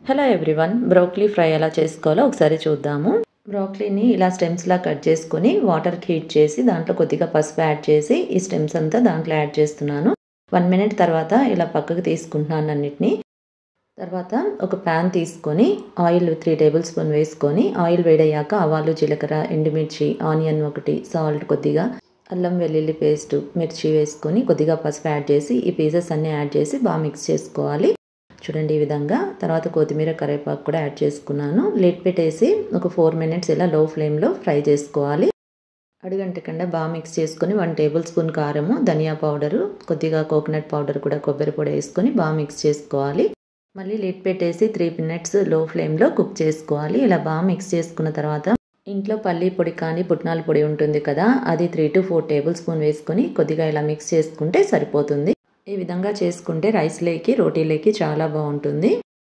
Hello everyone, broccoli fry ఎలా చేసుకోవాలో ఒకసారి చూద్దాము. బ్రోకలీని ఇలా స్టెమ్స్లా కట్ చేసుకొని వాటర్కి హీట్ చేసి దాంట్లో కొద్దిగా పసుపు యాడ్ చేసి ఈ స్టెమ్స్ అంతా దాంట్లో యాడ్ చేస్తున్నాను. 1 మినిట్ తర్వాత ఇలా పక్కకు తీసుకుంటున్నాను అన్నిటినీ. తర్వాత ఒక ప్యాన్ తీసుకొని ఆయిల్ 3 టేబుల్ స్పూన్ వేసుకొని ఆయిల్ వేడయ్యాక ఆవాలు, జీలకర్ర, ఎండుమిర్చి, ఆనియన్ ఒకటి, సాల్ట్ కొద్దిగా, అల్లం వెల్లుల్లి పేస్ట్, మిర్చి వేసుకొని కొద్దిగా పసుపు యాడ్ చేసి ఈ పీసెస్ అన్నీ యాడ్ చేసి బాగా మిక్స్ చేసుకోవాలి. చూడండి ఈ విధంగా. తర్వాత కొత్తిమీర, కరివేపాకు కూడా యాడ్ చేసుకున్నాను. లిడ్ పెట్టేసి ఒక 4 మినిట్స్ ఇలా లో ఫ్లేమ్లో ఫ్రై చేసుకోవాలి. అడుగంటకుండా బాగా మిక్స్ చేసుకొని 1 టేబుల్ స్పూన్ కారము, ధనియా పౌడరు, కొద్దిగా కోకోనట్ పౌడర్ కూడా, కొబ్బరి పొడి వేసుకొని బాగా మిక్స్ చేసుకోవాలి. మళ్ళీ లిడ్ పెట్టేసి 3 మినిట్స్ లో ఫ్లేమ్లో కుక్ చేసుకోవాలి. ఇలా బాగా మిక్స్ చేసుకున్న తర్వాత ఇంట్లో పల్లి పొడి కానీ పుట్నాల పొడి ఉంటుంది కదా, అది 3 to 4 టేబుల్ స్పూన్ వేసుకొని కొద్దిగా ఇలా మిక్స్ చేసుకుంటే సరిపోతుంది. ఈ విధంగా చేసుకుంటే రైస్లోకి, రోటీలోకి చాలా బాగుంటుంది.